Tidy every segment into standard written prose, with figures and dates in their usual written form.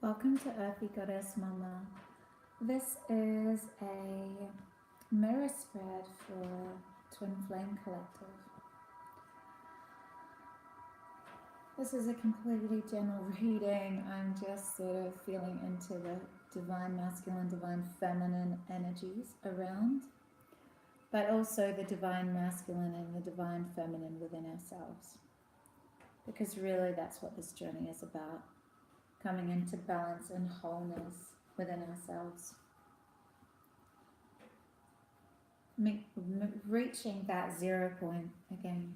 Welcome to Earthy Goddess Mumma. This is a mirror spread for Twin Flame Collective. This is a completely general reading. I'm just sort of feeling into the divine masculine, divine feminine energies around, but also the divine masculine and the divine feminine within ourselves. Because really that's what this journey is about. Coming into balance and wholeness within ourselves. Reaching that 0 point again.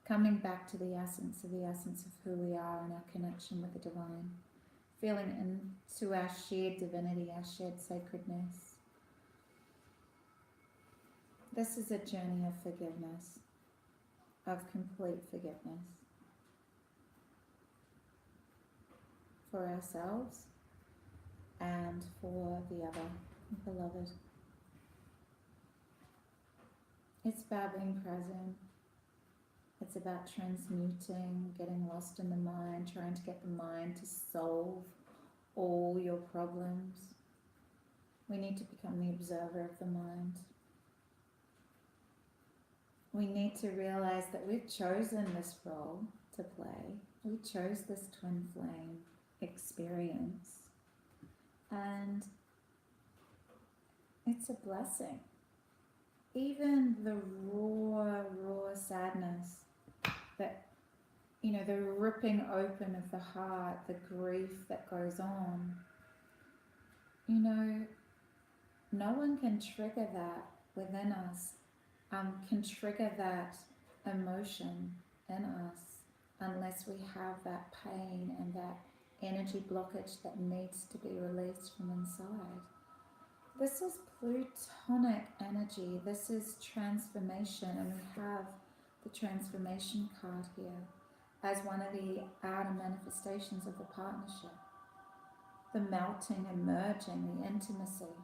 Coming back to the essence of who we are and our connection with the divine. Feeling into our shared divinity, our shared sacredness. This is a journey of forgiveness, of complete forgiveness. For ourselves and for the other beloved. It's about being present. It's about transmuting, getting lost in the mind, trying to get the mind to solve all your problems. We need to become the observer of the mind. We need to realize that we've chosen this role to play. We chose this twin flame experience, and it's a blessing. Even the raw sadness, that, you know, the ripping open of the heart, the grief that goes on, you know, no one can trigger that within us, can trigger that emotion in us unless we have that pain and that energy blockage that needs to be released from inside. This is plutonic energy. This is transformation, and we have the transformation card here as one of the outer manifestations of the partnership. The melting and merging, the intimacy.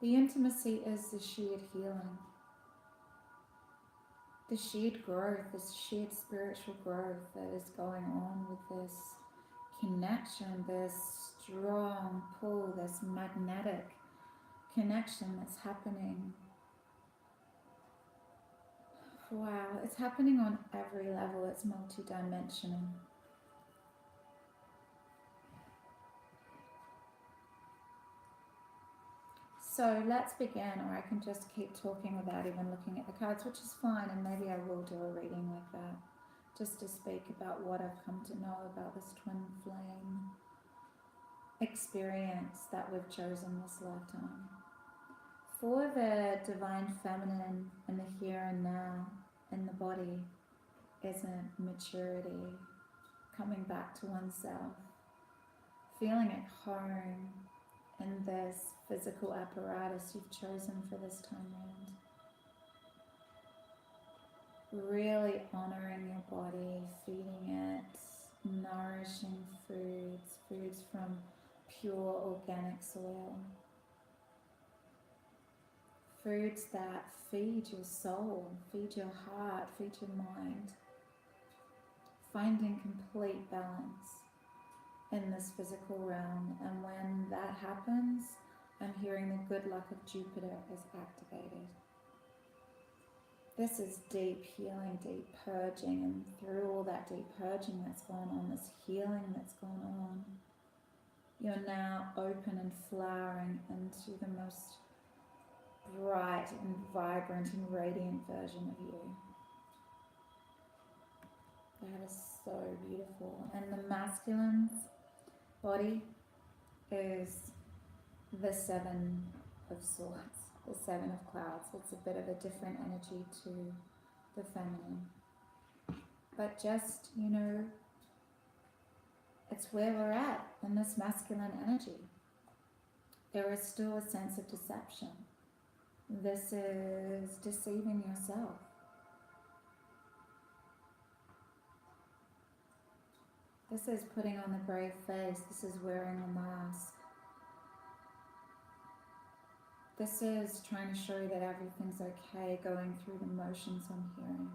The intimacy is the shared healing. The shared growth, this shared spiritual growth that is going on with this connection, this strong pull, this magnetic connection that's happening. Wow, it's happening on every level. It's multidimensional. So let's begin, or I can just keep talking without even looking at the cards, which is fine, and maybe I will do a reading like that, just to speak about what I've come to know about this twin flame experience that we've chosen this lifetime. For the divine feminine in the here and now in the body isn't maturity, coming back to oneself, feeling at home in this physical apparatus you've chosen for this time round. Really honoring your body, feeding it, nourishing foods from pure organic soil. Foods that feed your soul, feed your heart, feed your mind. Finding complete balance in this physical realm, and when that happens, I'm hearing the good luck of Jupiter is activated. This is deep healing, deep purging, and through all that deep purging that's going on, this healing that's going on, you're now open and flowering into the most bright and vibrant and radiant version of you. That is so beautiful. And the masculine's body is the 7 of swords, the 7 of clouds. It's a bit of a different energy to the feminine. But just, you know, it's where we're at in this masculine energy. There is still a sense of deception. This is deceiving yourself. This is putting on the brave face. This is wearing a mask. This is trying to show that everything's okay, going through the motions I'm hearing.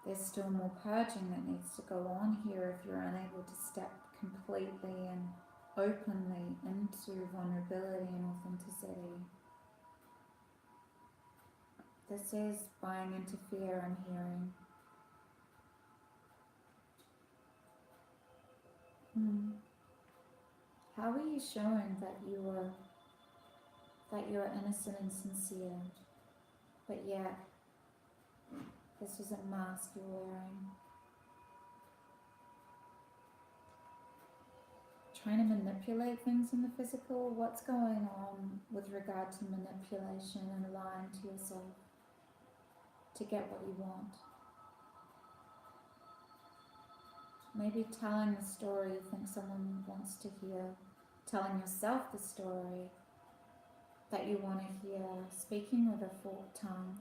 There's still more purging that needs to go on here if you're unable to step completely and openly into vulnerability and authenticity. This is buying into fear, I'm hearing. How are you showing that you are innocent and sincere, but yet this is a mask you're wearing? Trying to manipulate things in the physical? What's going on with regard to manipulation and lying to yourself to get what you want? Maybe telling the story you think someone wants to hear, telling yourself the story that you want to hear, speaking with a forked tongue.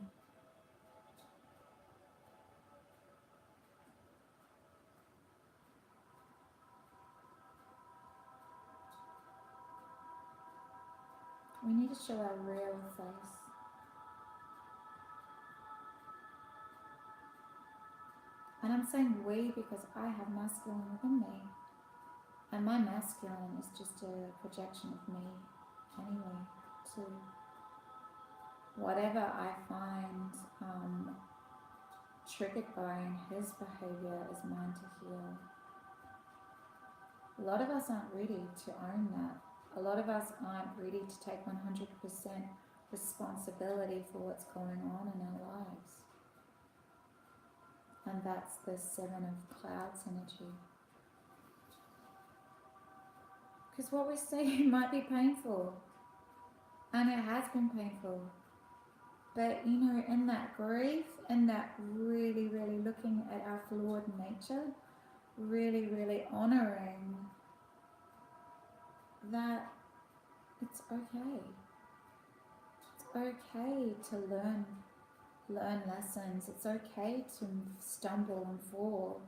We need to show our real face. And I'm saying we because I have masculine within me. And my masculine is just a projection of me anyway, too. Whatever I find triggered by in his behavior is mine to heal. A lot of us aren't ready to own that. A lot of us aren't ready to take 100% responsibility for what's going on in our lives. And that's the Seven of Clouds energy. Because what we say might be painful, and it has been painful. But you know, in that grief, in that really, really looking at our flawed nature, really, really honoring that it's okay. It's okay to learn lessons. It's okay to stumble and fall.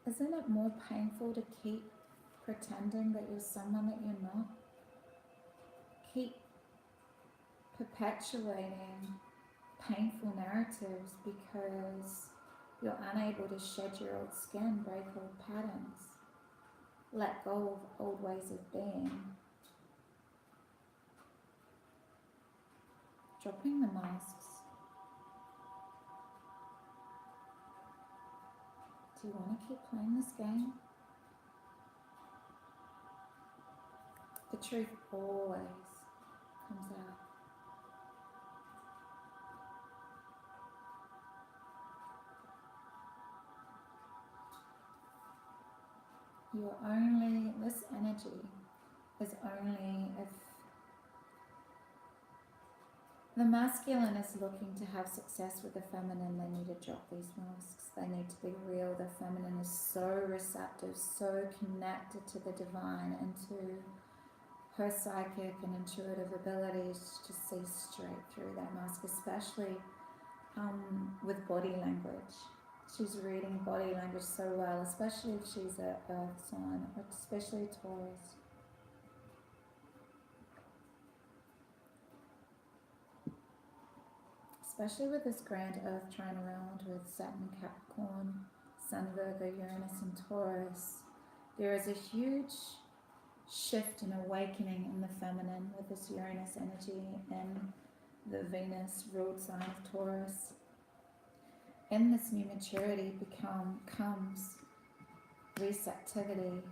Isn't it more painful to keep pretending that you're someone that you're not? Keep perpetuating painful narratives because you're unable to shed your old skin, break old patterns, let go of old ways of being. Dropping the masks. Do you want to keep playing this game? The truth always comes out. This energy is only if the masculine is looking to have success with the feminine, they need to drop these masks. They need to be real. The feminine is so receptive, so connected to the divine and to her psychic and intuitive abilities to see straight through that mask, especially with body language. She's reading body language so well, especially if she's an earth sign, especially Taurus. Especially with this grand earth trine around with Saturn, Capricorn, Sun, Virgo, Uranus and Taurus. There is a huge shift and awakening in the feminine with this Uranus energy and the Venus ruled sign of Taurus. In this new maturity comes receptivity,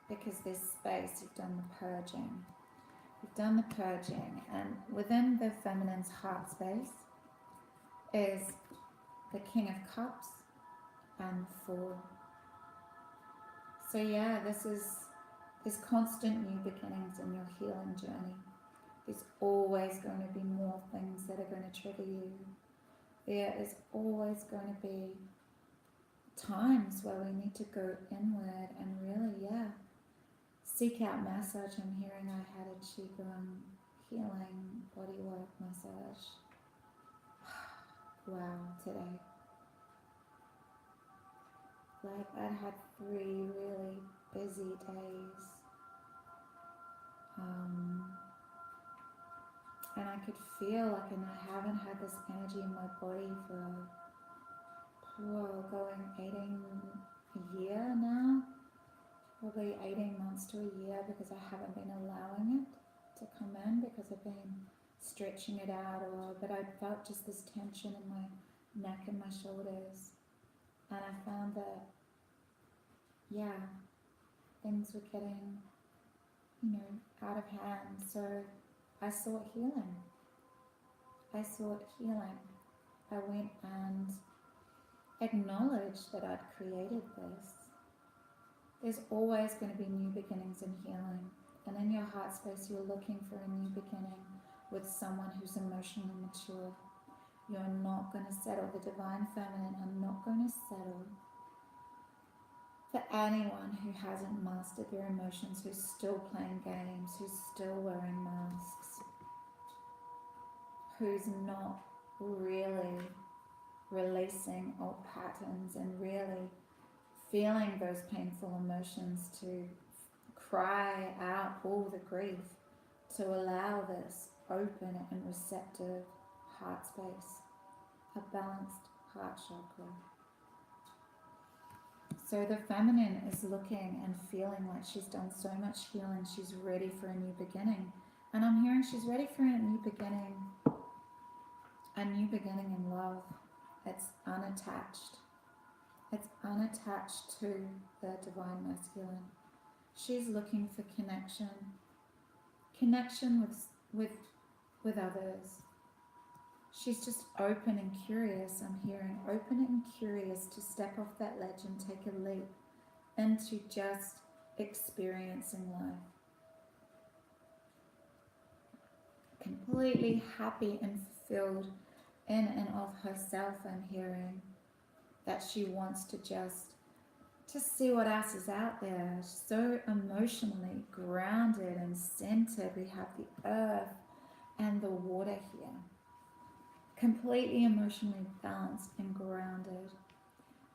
because there's space. You've done the purging. You've done the purging, and within the feminine's heart space is the King of Cups and the Fool. So yeah, there's constant new beginnings in your healing journey. There's always going to be more things that are going to trigger you. There is always going to be times where we need to go inward and really, seek out massage. I'm hearing I had a Qigong healing bodywork massage. Wow, today. Like I'd had 3 really busy days could feel like, and I haven't had this energy in my body for going 18 now, probably 18 months to a year, because I haven't been allowing it to come in because I've been stretching it out, but I felt just this tension in my neck and my shoulders, and I found that, yeah, things were getting, out of hand. So I sought healing. I went and acknowledged that I'd created this. There's always going to be new beginnings in healing. And in your heart space, you're looking for a new beginning with someone who's emotionally mature. You're not going to settle. The divine feminine are not going to settle for anyone who hasn't mastered their emotions, who's still playing games, who's still wearing masks, who's not really releasing old patterns and really feeling those painful emotions, to cry out all the grief, to allow this open and receptive heart space, a balanced heart chakra. So the feminine is looking and feeling like she's done so much healing, she's ready for a new beginning. And I'm hearing she's ready for a new beginning in love. It's unattached. It's unattached to the divine masculine. She's looking for connection with others. She's just open and curious, I'm hearing, open and curious to step off that ledge and take a leap into just experiencing life. Completely happy and fulfilled in and of herself, I'm hearing, that she wants to just see what else is out there. So emotionally grounded and centered. We have the earth and the water here. Completely emotionally balanced and grounded.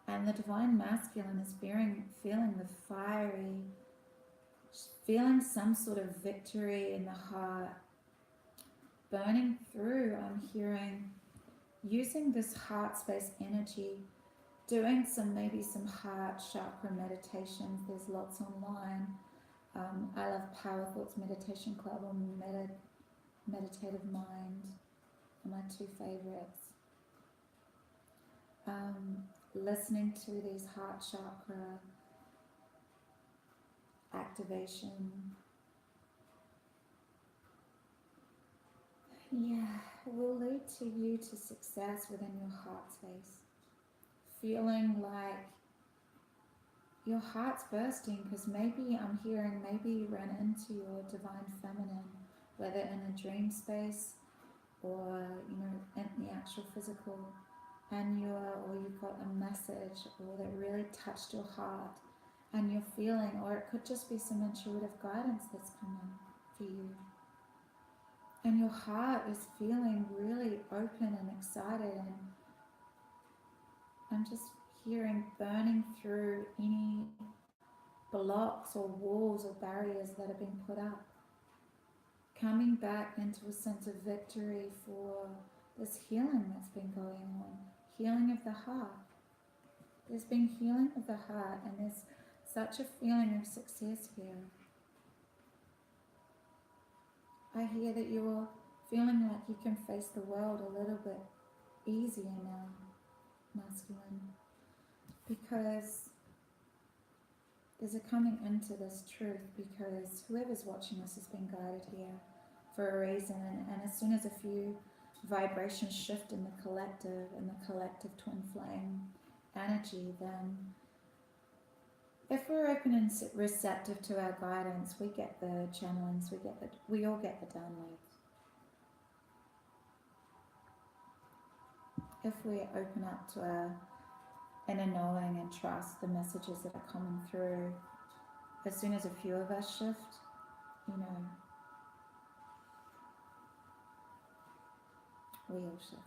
And the divine masculine is feeling the fiery, feeling some sort of victory in the heart, burning through, I'm hearing, using this heart space energy, doing maybe some heart chakra meditations. There's lots online. I love Power Thoughts Meditation Club or Meditative Mind are my two favorites. Listening to these heart chakra activation. Yeah, will lead to you to success within your heart space. Feeling like your heart's bursting because maybe I'm hearing, maybe you ran into your divine feminine, whether in a dream space or in the actual physical, and you got a message or that really touched your heart, and you're feeling, or it could just be some intuitive guidance that's coming for you, and your heart is feeling really open and excited, and I'm just hearing burning through any blocks or walls or barriers that have been put up, coming back into a sense of victory for this healing that's been going on, healing of the heart. There's been healing of the heart, and there's such a feeling of success here. I hear that you're feeling like you can face the world a little bit easier now, masculine, because there's a coming into this truth, because whoever's watching this has been guided here for a reason, and as soon as a few vibrations shift in the collective twin flame energy, then if we're open and receptive to our guidance, we get the channelings, we all get the downloads. If we open up to our inner knowing and trust the messages that are coming through, as soon as a few of us shift, we all shift.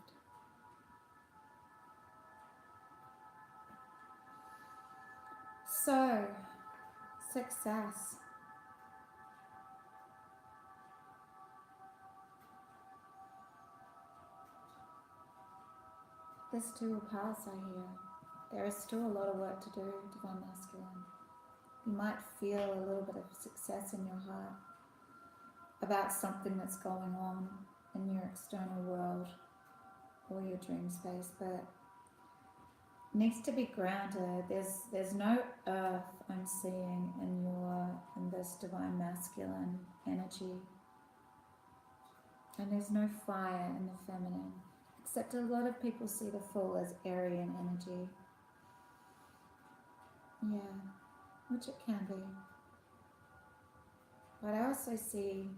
So, success. this too will pass, I hear. There is still a lot of work to do, Divine Masculine. You might feel a little bit of success in your heart about something that's going on in your external world or your dream space, but it needs to be grounded. There's no earth I'm seeing in this Divine Masculine energy, and there's no fire in the feminine, except a lot of people see the full as Aryan energy. Yeah, which it can be. But I also see,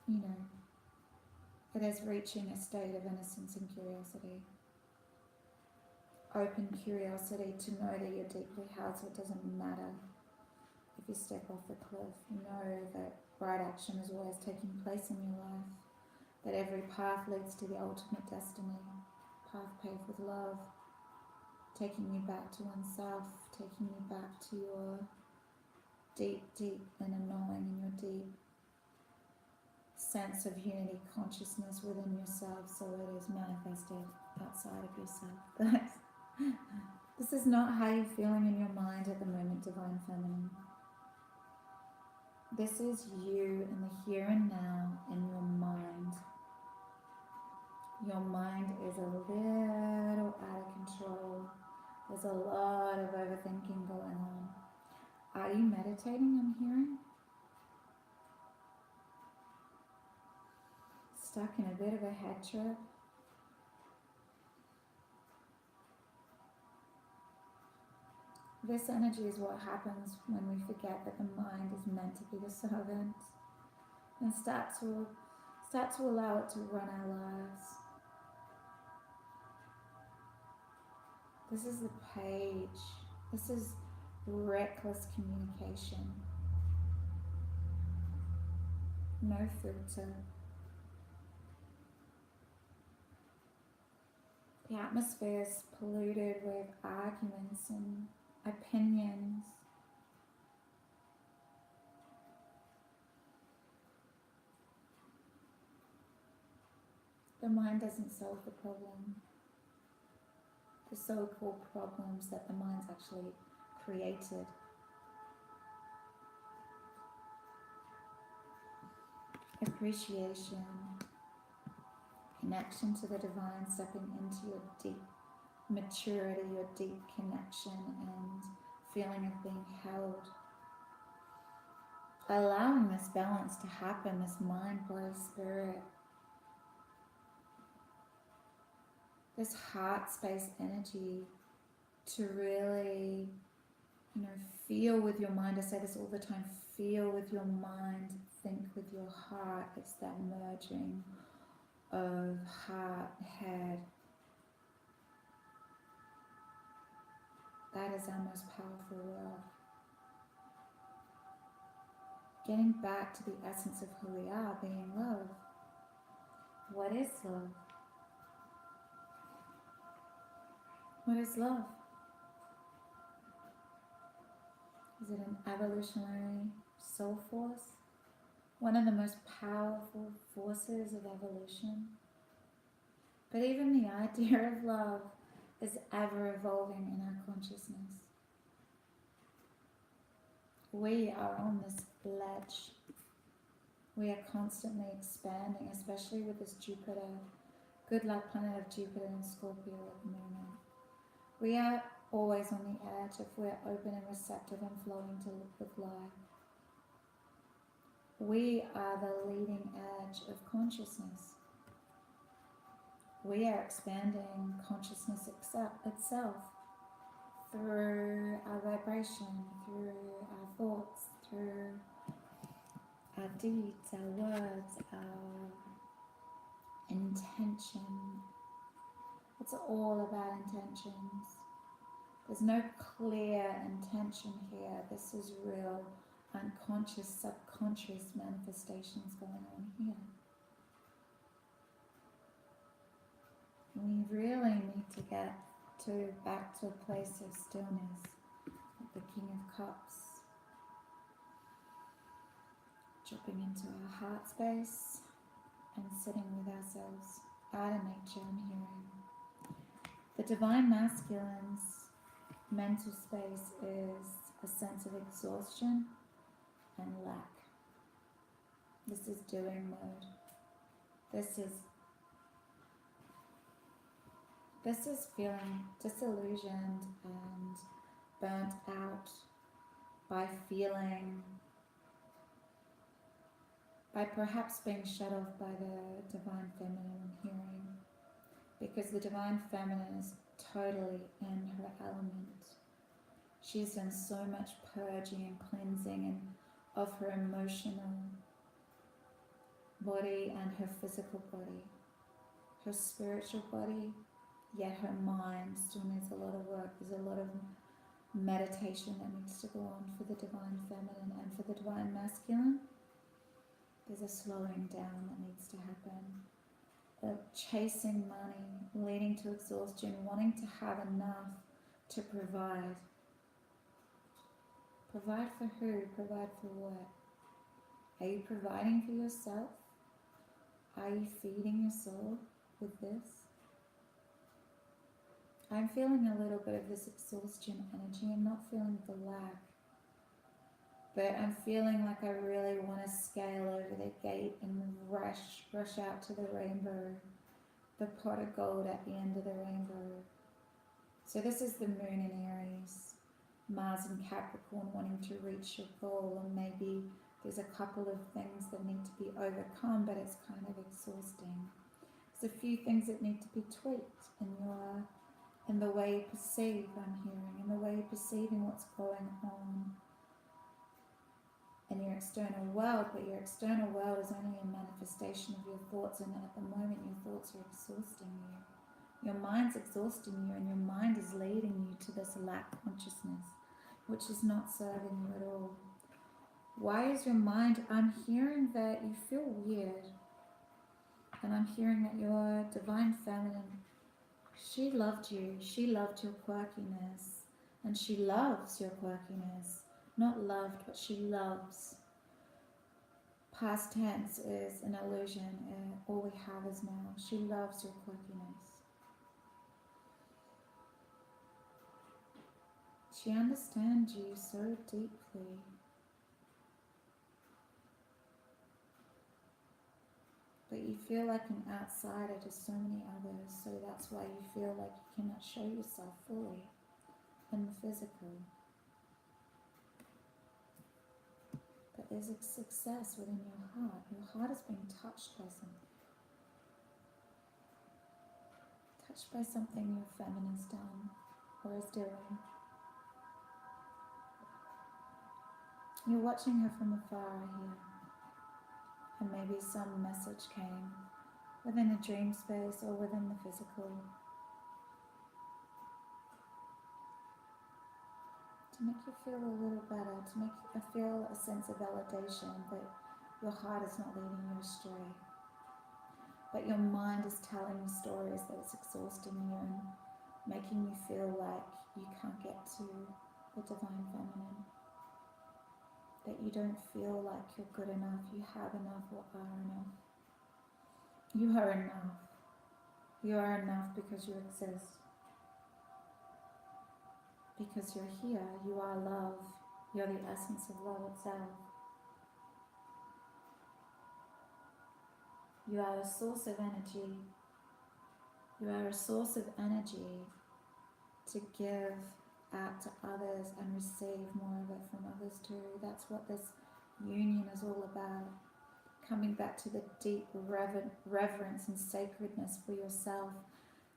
it as reaching a state of innocence and curiosity. Open curiosity to know that you're deeply held, so it doesn't matter if you step off the cliff. You know that right action is always taking place in your life, that every path leads to the ultimate destiny, path paved with love, taking you back to oneself, taking you back to your deep inner knowing and your deep sense of unity consciousness within yourself, so it is manifested outside of yourself. This is not how you're feeling in your mind at the moment, Divine Feminine. This is you in the here and now in your mind. Your mind is a little out of control. There's a lot of overthinking going on. Are you meditating, I'm hearing? Stuck in a bit of a head trip? This energy is what happens when we forget that the mind is meant to be the servant and start to allow it to run our lives. This is the page. This is reckless communication. No filter. The atmosphere is polluted with arguments and opinions. The mind doesn't solve the problem. The so-called problems that the mind's actually created. Appreciation, connection to the divine, stepping into your deep maturity, your deep connection and feeling of being held. Allowing this balance to happen, this mind, body, spirit, this heart space energy to really, feel with your mind. I say this all the time, feel with your mind, think with your heart. It's that merging of heart, head. That is our most powerful world. Getting back to the essence of who we are, being love. What is love? What is love? Is it an evolutionary soul force? One of the most powerful forces of evolution? But even the idea of love is ever evolving in our consciousness. We are on this ledge. We are constantly expanding, especially with this Jupiter, good luck planet of Jupiter in Scorpio at the moment. We are always on the edge if we're open and receptive and flowing to with life. We are the leading edge of consciousness. We are expanding consciousness itself through our vibration, through our thoughts, through our deeds, our words, our intention. It's all about intentions. There's no clear intention here. This is real unconscious, subconscious manifestations going on here. We really need to get back to a place of stillness, like the King of Cups. Dropping into our heart space and sitting with ourselves out in nature and hearing. The divine masculine's mental space is a sense of exhaustion and lack. This is doing mode. This is feeling disillusioned and burnt out by feeling, by perhaps being shut off by the divine feminine and hearing, because the divine feminine is totally in her element. She's done so much purging and cleansing and of her emotional body and her physical body, her spiritual body, yet her mind still needs a lot of work. There's a lot of meditation that needs to go on for the divine feminine, and for the divine masculine, there's a slowing down that needs to happen. Chasing money, leading to exhaustion, wanting to have enough to provide. Provide for who? Provide for what? Are you providing for yourself? Are you feeding your soul with this? I'm feeling a little bit of this exhaustion energy. I'm not feeling the lack, but I'm feeling like I really want to scale over the gate and rush out to the rainbow, the pot of gold at the end of the rainbow. So this is the moon in Aries, Mars in Capricorn, wanting to reach your goal, and maybe there's a couple of things that need to be overcome, but it's kind of exhausting. There's a few things that need to be tweaked in the way you perceive, I'm hearing, in the way you're perceiving what's going on in your external world, but your external world is only a manifestation of your thoughts, and at the moment your thoughts are exhausting you. Your mind's exhausting you, and your mind is leading you to this lack consciousness, which is not serving you at all. Why is your mind? I'm hearing that you feel weird, and I'm hearing that your divine feminine, she loved you, she loved your quirkiness, and she loves your quirkiness. Not loved, but she loves. Past tense is an illusion, all we have is now. She loves your quirkiness. She understands you so deeply. But you feel like an outsider to so many others, so that's why you feel like you cannot show yourself fully in the physical. But there's a success within your heart. Your heart is being touched by something. Touched by something your feminine's done or is doing. You're watching her from afar here. And maybe some message came within a dream space or within the physical to make you feel a little better, to make you feel a sense of validation that your heart is not leading you astray. But your mind is telling you stories that it's exhausting you and making you feel like you can't get to the divine feminine. That you don't feel like you're good enough, you have enough or are enough. You are enough. You are enough because you exist. Because you're here, you are love. You're the essence of love itself. You are a source of energy. You are a source of energy to give out to others and receive more of it from others too. That's what this union is all about. Coming back to the deep reverence and sacredness for yourself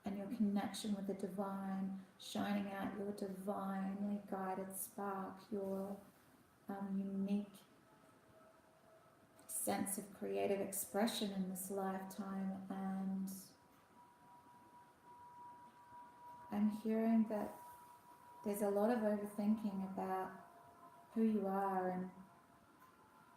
and your connection with the divine, shining out your divinely guided spark, your unique sense of creative expression in this lifetime. And I'm hearing that there's a lot of overthinking about who you are and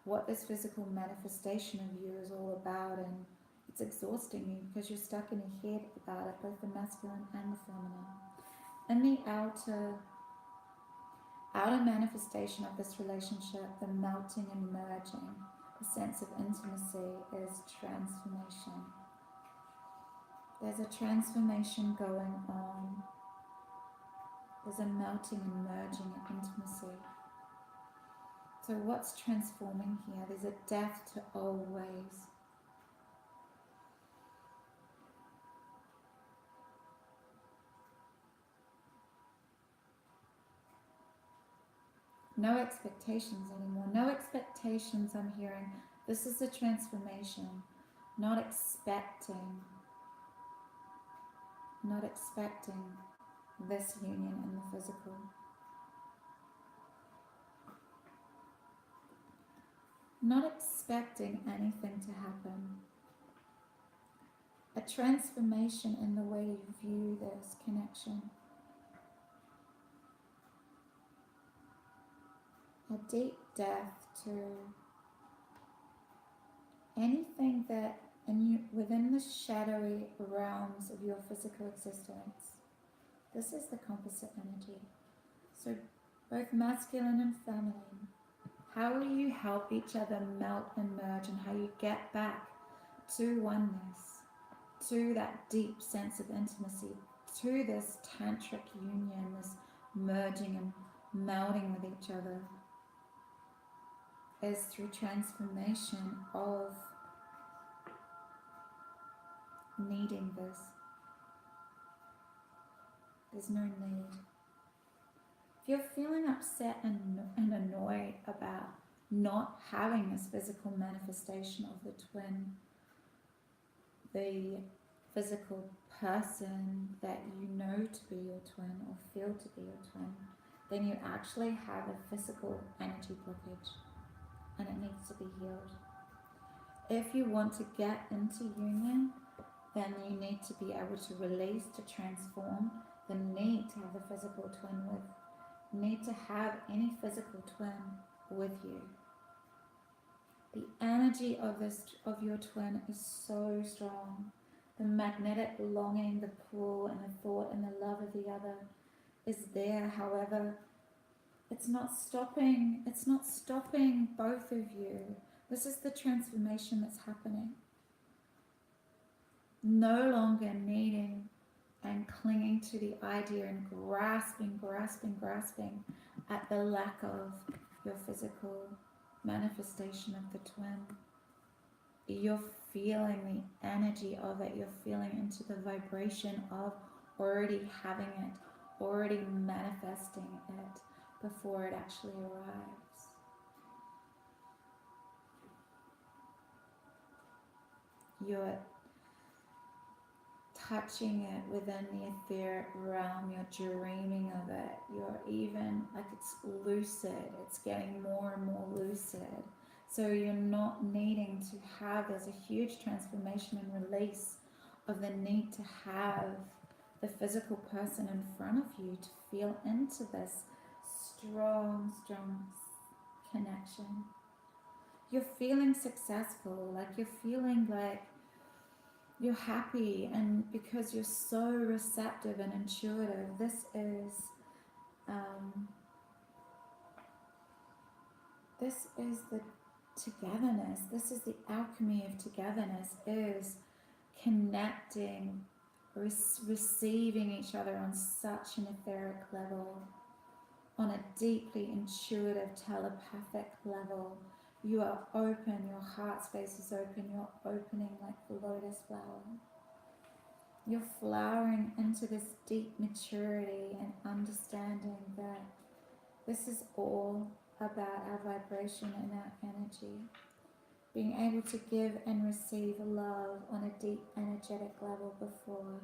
what this physical manifestation of you is all about, and it's exhausting you because you're stuck in your head about it, both the masculine and the feminine. And the outer manifestation of this relationship, the melting and merging, the sense of intimacy, is transformation. There's a transformation going on. There's a melting and merging in intimacy. So what's transforming here? There's a death to old ways. No expectations anymore. No expectations, I'm hearing. This is a transformation. Not expecting this union in the physical. Not expecting anything to happen. A transformation in the way you view this connection. A deep death to anything that within the shadowy realms of your physical existence. This is the composite energy. So both masculine and feminine. How will you help each other melt and merge, and how you get back to oneness, to that deep sense of intimacy, to this tantric union, this merging and melding with each other, is through transformation of needing this. There's no need. If you're feeling upset and annoyed about not having this physical manifestation of the twin, the physical person that you know to be your twin or feel to be your twin, then you actually have a physical energy blockage and it needs to be healed. If you want to get into union, then you need to be able to release, to transform the need to have the physical twin with. Need to have any physical twin with you. The energy of your twin is so strong. The magnetic longing, the pull and the thought and the love of the other is there. However, it's not stopping both of you. This is the transformation that's happening. No longer needing and clinging to the idea and grasping at the lack of your physical manifestation of the twin. You're feeling the energy of it. You're feeling into the vibration of already having it, already manifesting it before it actually arrives. You're touching it within the etheric realm, you're dreaming of it, you're even, like, it's lucid, it's getting more and more lucid. So you're not needing to have, there's a huge transformation and release of the need to have the physical person in front of you to feel into this strong connection. You're feeling successful, like you're feeling like you're happy, and because you're so receptive and intuitive, this is the togetherness, this is the alchemy of togetherness, is connecting, receiving each other on such an etheric level, on a deeply intuitive, telepathic level. You are open, your heart space is open, you're opening like the lotus flower. You're flowering into this deep maturity and understanding that this is all about our vibration and our energy. Being able to give and receive love on a deep energetic level before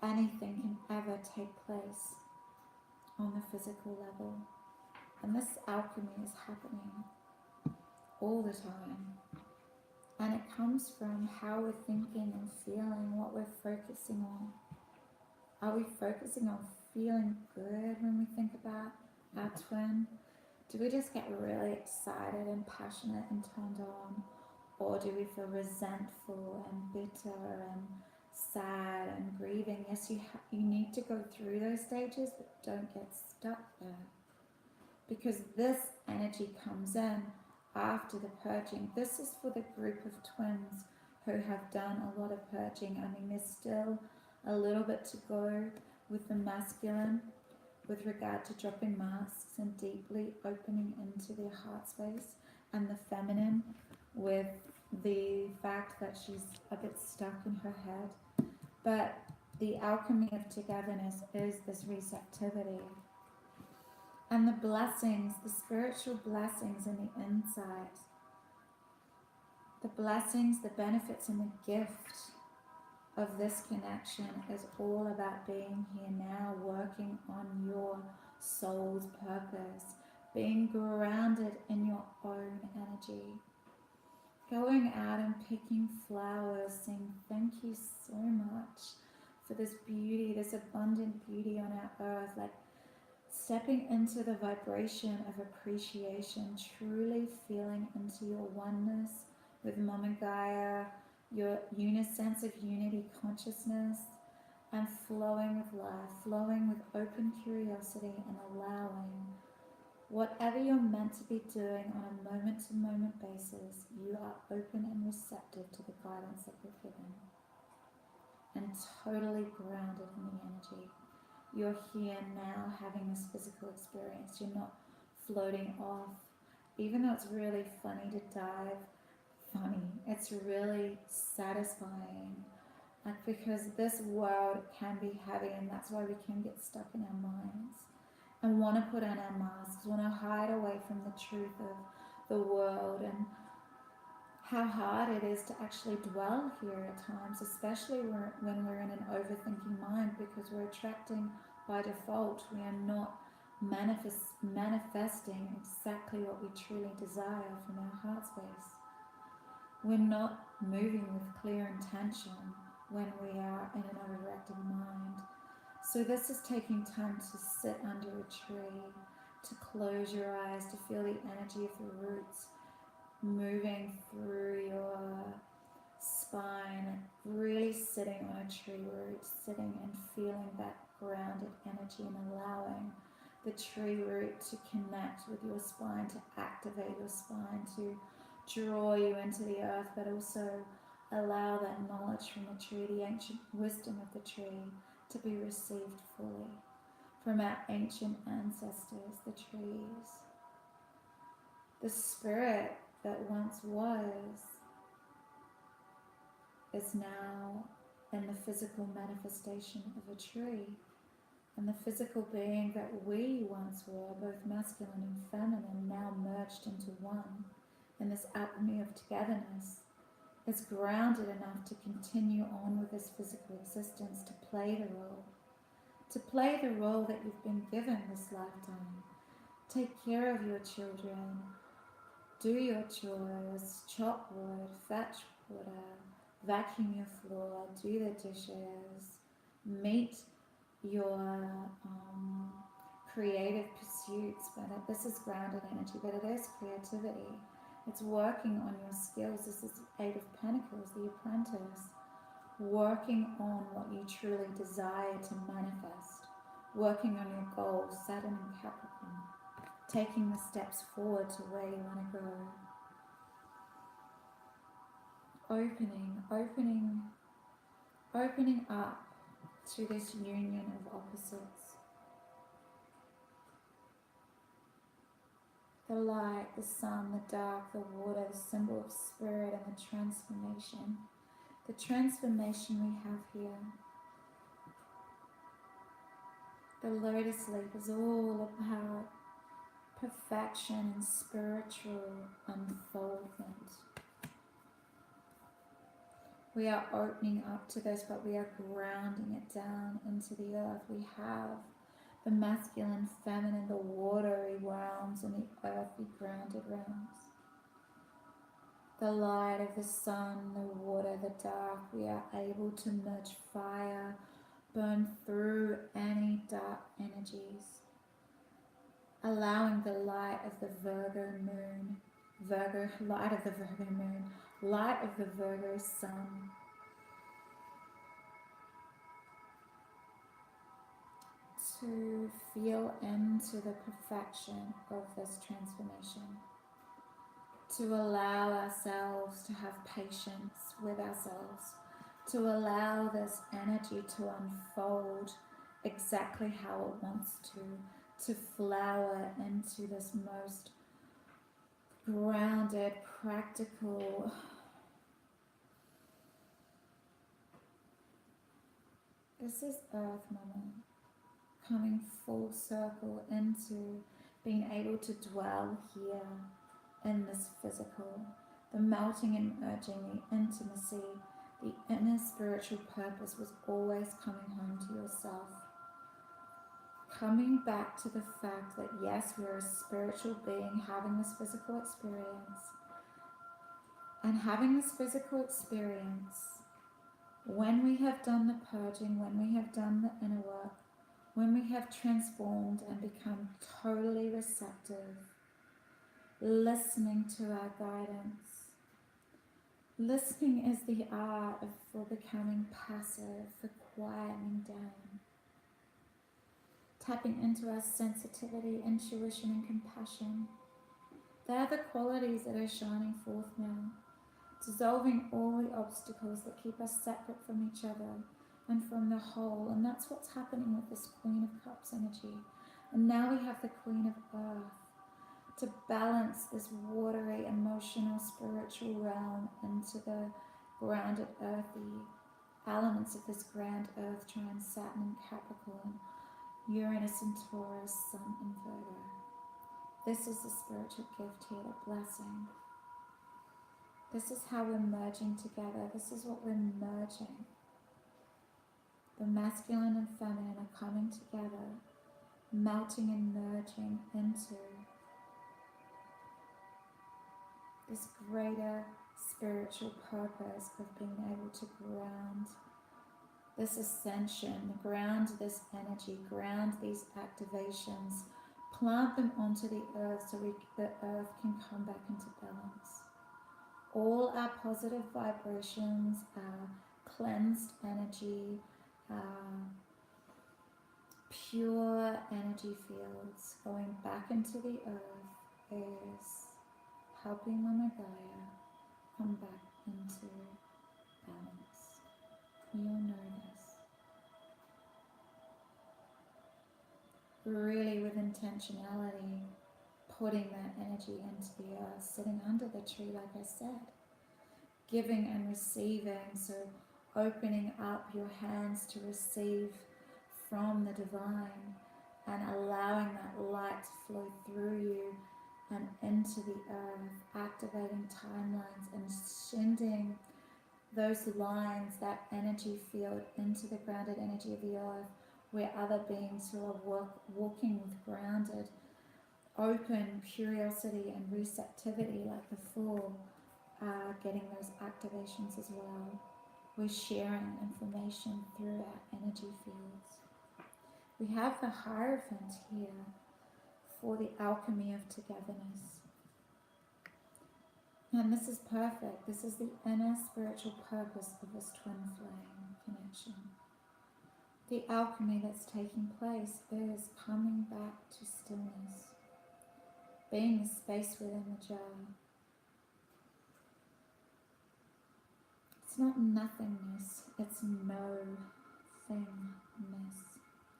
anything can ever take place on the physical level. And this alchemy is happening all the time, and it comes from how we're thinking and feeling, what we're focusing on. Are we focusing on feeling good when we think about our twin? Do we just get really excited and passionate and turned on, or do we feel resentful and bitter and sad and grieving? Yes, you need to go through those stages, but don't get stuck there, because this energy comes in after the purging. This is for the group of twins who have done a lot of purging. I mean, there's still a little bit to go with the masculine with regard to dropping masks and deeply opening into their heart space, and the feminine with the fact that she's a bit stuck in her head. But the alchemy of togetherness is this receptivity. And the blessings, the spiritual blessings in the inside, the blessings, the benefits, and the gift of this connection is all about being here now, working on your soul's purpose, being grounded in your own energy, going out and picking flowers, saying thank you so much for this beauty, this abundant beauty on our earth, like stepping into the vibration of appreciation, truly feeling into your oneness with Mama Gaia, your sense of unity consciousness, and flowing with life, flowing with open curiosity, and allowing whatever you're meant to be doing on a moment-to-moment basis, you are open and receptive to the guidance that you're given, and totally grounded in the energy. You're here now having this physical experience. You're not floating off, even though it's really funny to dive. It's really satisfying, like, because this world can be heavy, and that's why we can get stuck in our minds and want to put on our masks, want to hide away from the truth of the world and how hard it is to actually dwell here at times, especially when we're in an overthinking mind, because we're attracting by default. We are not manifesting exactly what we truly desire from our heart space. We're not moving with clear intention when we are in an overactive mind. So this is taking time to sit under a tree, to close your eyes, to feel the energy of the roots moving through your spine, really sitting on a tree root, sitting and feeling that grounded energy, and allowing the tree root to connect with your spine, to activate your spine, to draw you into the earth, but also allow that knowledge from the tree, the ancient wisdom of the tree, to be received fully from our ancient ancestors, the trees. The spirit that once was is now in the physical manifestation of a tree, and the physical being that we once were, both masculine and feminine, now merged into one. And this alchemy of togetherness is grounded enough to continue on with this physical existence, to play the role that you've been given this lifetime. Take care of your children, do your chores, chop wood, fetch water, vacuum your floor, do the dishes, meet your creative pursuits. But this is grounded energy, but it is creativity. It's working on your skills. This is the Eight of Pentacles, the apprentice, working on what you truly desire to manifest, working on your goals, Saturn and Capricorn, taking the steps forward to where you want to go. Opening up to this union of opposites. The light, the sun, the dark, the water, the symbol of spirit, and the transformation. The transformation we have here. The lotus leaf is all about perfection and spiritual unfoldment. We are opening up to this, but we are grounding it down into the earth. We have the masculine, feminine, the watery realms, and the earthy, grounded realms. The light of the sun, the water, the dark. We are able to merge fire, burn through any dark energies, allowing the light of the Virgo moon, light of the Virgo moon, light of the Virgo sun, to feel into the perfection of this transformation, to allow ourselves to have patience with ourselves, to allow this energy to unfold exactly how it wants to flower into this most grounded, practical, this is Earth, Mama, coming full circle into being able to dwell here in this physical, the melting and merging, the intimacy, the inner spiritual purpose was always coming home to yourself. Coming back to the fact that yes, we're a spiritual being having this physical experience, and having this physical experience, when we have done the purging, when we have done the inner work, when we have transformed and become totally receptive, listening to our guidance. Listening is the art for becoming passive, for quieting down. Tapping into our sensitivity, intuition and compassion. They are the qualities that are shining forth now. Dissolving all the obstacles that keep us separate from each other and from the whole. And that's what's happening with this Queen of Cups energy. And now we have the Queen of Earth to balance this watery, emotional, spiritual realm into the grounded, earthy elements of this grand Earth trine, Saturn and Capricorn, Uranus and Taurus, Sun and Virgo. This is the spiritual gift here, the blessing. This is how we're merging together. This is what we're merging. The masculine and feminine are coming together, melting and merging into this greater spiritual purpose of being able to ground this ascension, ground this energy, ground these activations, plant them onto the earth so the earth can come back into balance. All our positive vibrations, our cleansed energy, our pure energy fields going back into the earth is helping Mama Gaia come back into balance. We all know this. Really with intentionality, putting that energy into the earth, sitting under the tree like I said, giving and receiving, so opening up your hands to receive from the divine and allowing that light to flow through you and into the earth, activating timelines and sending those lines, that energy field into the grounded energy of the earth, where other beings who are walking with grounded, open curiosity and receptivity like the Fool are getting those activations as well. We're sharing information through our energy fields. We have the Hierophant here for the alchemy of togetherness. And this is perfect. This is the inner spiritual purpose of this twin flame connection. The alchemy that's taking place is coming back to stillness, being the space within the jar. It's not nothingness, it's no thingness.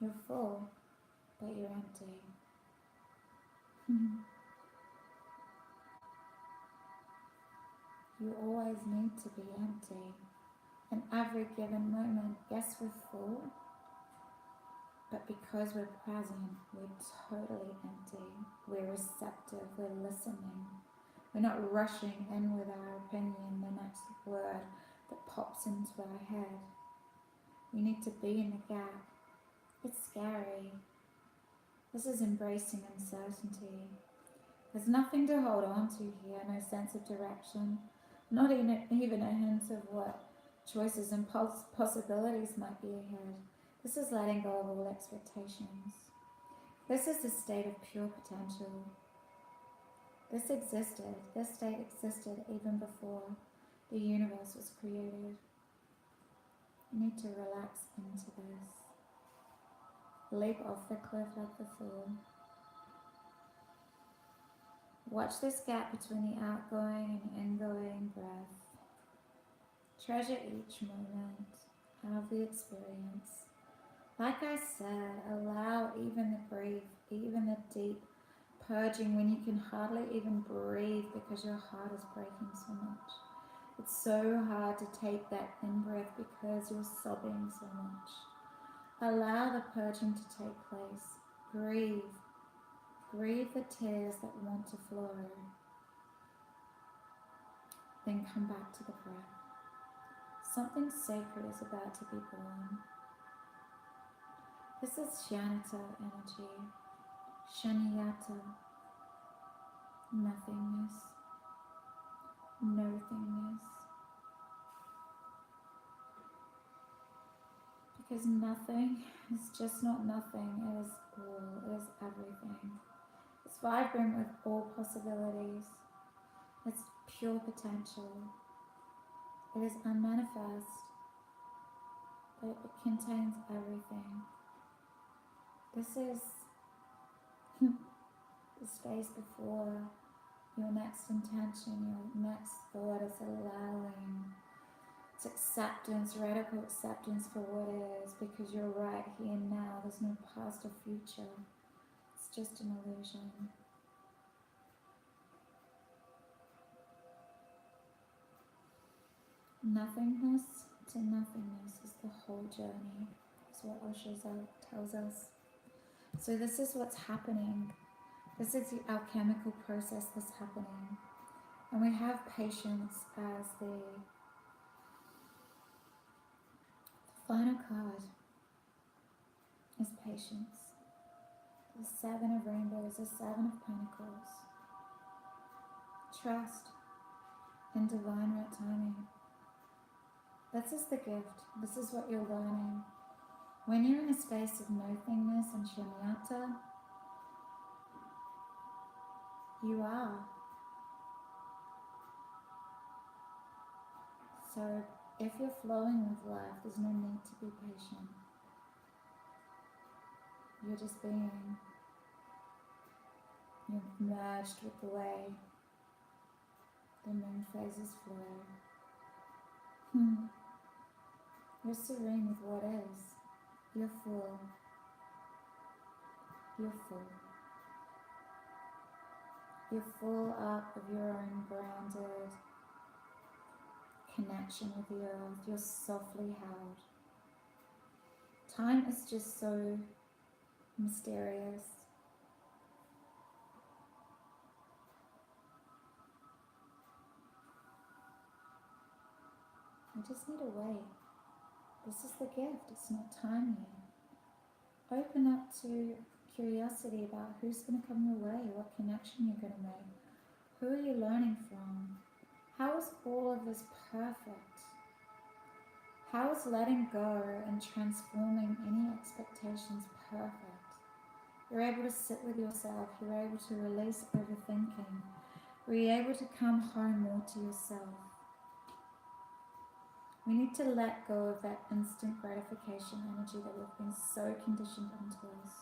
You're full, but you're empty. You always need to be empty. In every given moment, yes, we're full, but because we're present, we're totally empty. We're receptive, we're listening. We're not rushing in with our opinion, the next word that pops into our head. We need to be in the gap. It's scary. This is embracing uncertainty. There's nothing to hold on to here, no sense of direction, not even a hint of what choices and possibilities might be ahead. This is letting go of all expectations. This is the state of pure potential. This state existed even before the universe was created. You need to relax into this. Leap off the cliff like the Fool. Watch this gap between the outgoing and ingoing breath. Treasure each moment of the experience. Like I said, allow even the grief, even the deep purging when you can hardly even breathe because your heart is breaking so much. It's so hard to take that in-breath because you're sobbing so much. Allow the purging to take place. Breathe. Breathe the tears that want to flow. Then come back to the breath. Something sacred is about to be born. This is Shanata energy. Shanyata. Nothingness. Nothingness. Because nothing is just not nothing, it is all, it is everything. It's vibrant with all possibilities. It's pure potential. It is unmanifest, but it contains everything. This is the space before your next intention, your next thought is allowing. It's acceptance, radical acceptance for what it is, because you're right here and now. There's no past or future. It's just an illusion. Nothingness to nothingness is the whole journey, is what Osho tells us. So this is what's happening. This is the alchemical process that's happening. And we have patience as the final card is patience. The Seven of Rainbows, the Seven of Pentacles. Trust in divine right timing. This is the gift. This is what you're learning. When you're in a space of nothingness and shunyata, you are. So if you're flowing with life, there's no need to be patient. You're just being. You're merged with the way the moon phases flow. You're serene with what is. You're full. You're full. You're full up of your own grounded connection with the earth. You're softly held. Time is just so mysterious. You just need to wait. This is the gift. It's not time yet. Open up to curiosity about who's going to come your way, what connection you're going to make. Who are you learning from? How is all of this perfect? How is letting go and transforming any expectations perfect? You're able to sit with yourself. You're able to release overthinking. You're able to come home more to yourself. We need to let go of that instant gratification energy that we've been so conditioned onto us.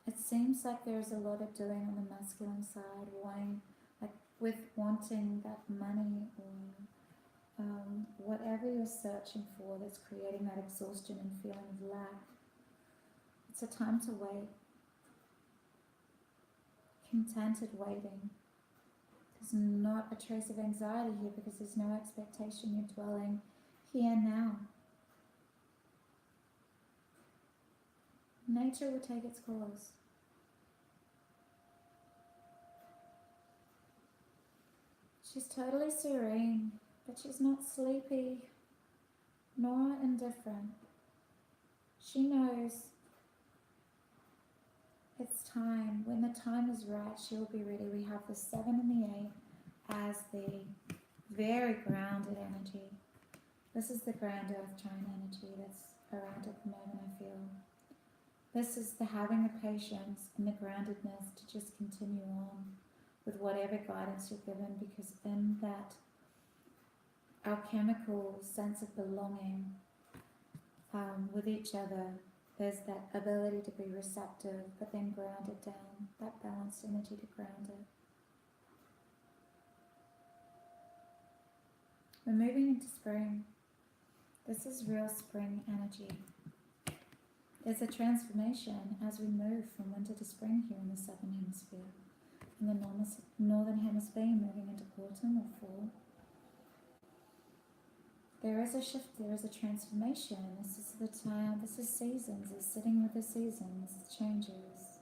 It seems like there's a lot of doing on the masculine side, wanting that money or whatever you're searching for that's creating that exhaustion and feeling of lack. It's a time to wait. Contented waiting. There's not a trace of anxiety here because there's no expectation. You're dwelling here now. Nature will take its course. She's totally serene, but she's not sleepy nor indifferent. She knows it's time. When the time is right, she will be ready. We have the 7 and the 8 as the very grounded energy. This is the grand earth trine energy that's around at the moment, I feel. This is the having the patience and the groundedness to just continue on with whatever guidance you're given, because in that alchemical sense of belonging with each other, is that ability to be receptive, but then ground it down, that balanced energy to ground it. We're moving into spring. This is real spring energy. There's a transformation as we move from winter to spring here in the southern hemisphere. In the northern hemisphere, moving into autumn or fall. There is a shift, there is a transformation. This is the time, this is seasons, it's sitting with the seasons, changes.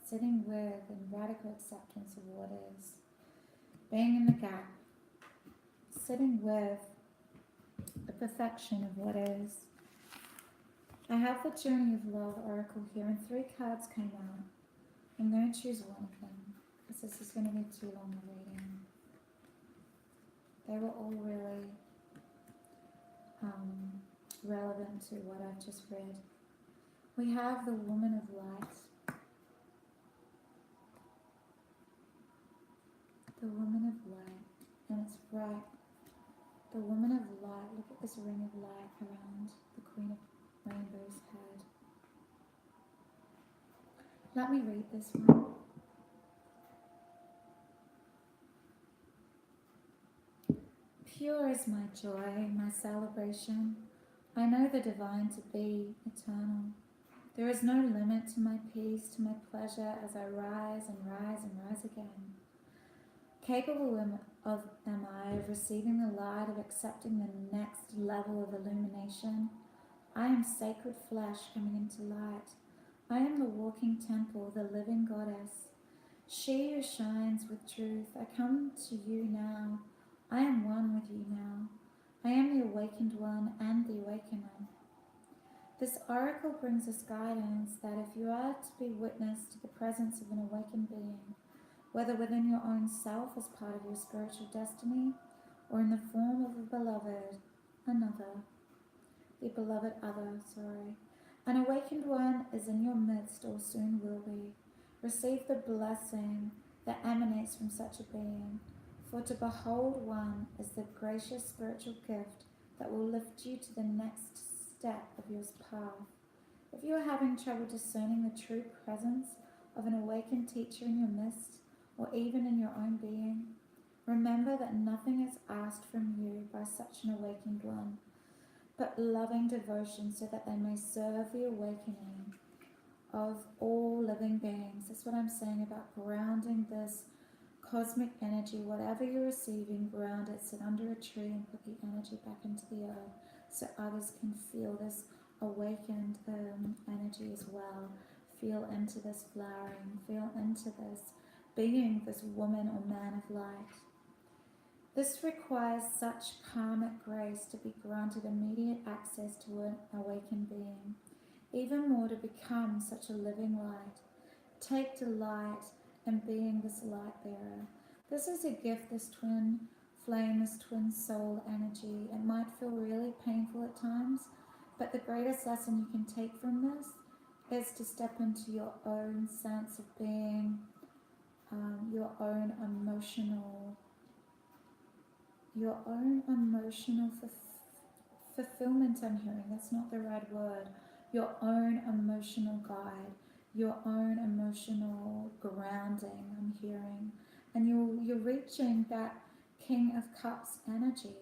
Sitting with and radical acceptance of what is. Being in the gap. Sitting with the perfection of what is. I have the Journey of Love Oracle here, and 3 cards came out. I'm going to choose one of them, because this is going to be too long a reading. They were all really relevant to what I've just read. We have the Woman of Light. The Woman of Light, and it's bright. The Woman of Light, look at this ring of light around the Queen of Rainbow's head. Let me read this one. Pure is my joy, my celebration. I know the divine to be eternal. There is no limit to my peace, to my pleasure, as I rise and rise and rise again. Capable am I of receiving the light, of accepting the next level of illumination. I am sacred flesh coming into light. I am the walking temple, the living goddess. She who shines with truth. I come to you now. I am one with you now. I am the awakened one and the awakener. This oracle brings us guidance that if you are to be witness to the presence of an awakened being, whether within your own self as part of your spiritual destiny, or in the form of a beloved, an awakened one is in your midst or soon will be. Receive the blessing that emanates from such a being. For to behold one is the gracious spiritual gift that will lift you to the next step of your path. If you are having trouble discerning the true presence of an awakened teacher in your midst, or even in your own being, remember that nothing is asked from you by such an awakened one, but loving devotion so that they may serve the awakening of all living beings. That's what I'm saying about grounding this cosmic energy. Whatever you're receiving, ground it, sit under a tree and put the energy back into the earth so others can feel this awakened energy as well. Feel into this flowering, feel into this being, this woman or man of light. This requires such karmic grace to be granted immediate access to an awakened being, even more to become such a living light. Take delight in being this light bearer. This is a gift, this twin flame, this twin soul energy. It might feel really painful at times, but the greatest lesson you can take from this is to step into your own sense of being, your own emotional fulfillment. I'm hearing that's not the right word. Your own emotional guide, your own emotional grounding, I'm hearing. And you're reaching that King of Cups energy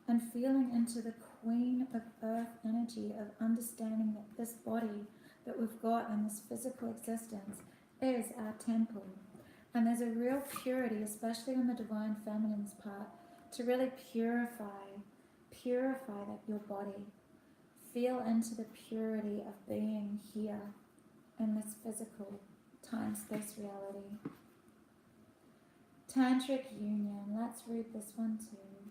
and feeling into the Queen of Earth energy of understanding that this body that we've got in this physical existence is our temple. And there's a real purity, especially on the divine feminine's part, to really purify that your body. Feel into the purity of being here in this physical time-space reality. Tantric union. Let's read this one too.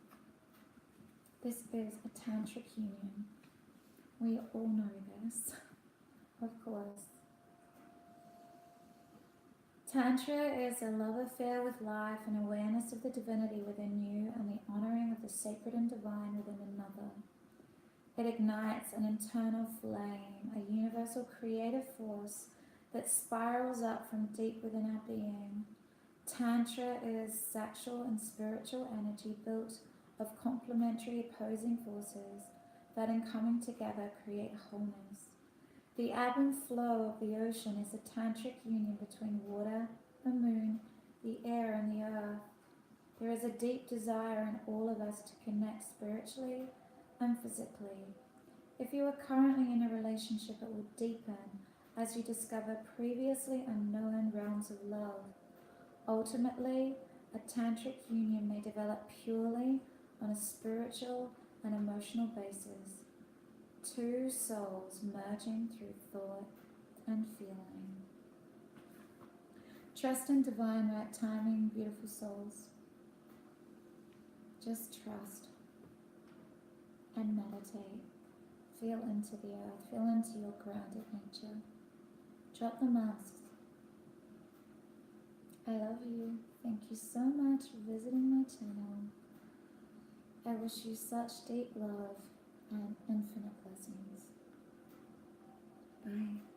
This is a tantric union. We all know this, of course. Tantra is a love affair with life, an awareness of the divinity within you, and the honoring of the sacred and divine within another. It ignites an internal flame, a universal creative force that spirals up from deep within our being. Tantra is sexual and spiritual energy built of complementary opposing forces that in coming together create wholeness. The ebb and flow of the ocean is a tantric union between water, the moon, the air, and the earth. There is a deep desire in all of us to connect spiritually and physically. If you are currently in a relationship, it will deepen as you discover previously unknown realms of love. Ultimately, a tantric union may develop purely on a spiritual and emotional basis. Two souls merging through thought and feeling. Trust in divine right timing, beautiful souls. Just trust and meditate. Feel into the earth, feel into your grounded nature. Drop the masks. I love you. Thank you so much for visiting my channel. I wish you such deep love and infinite blessings. Bye.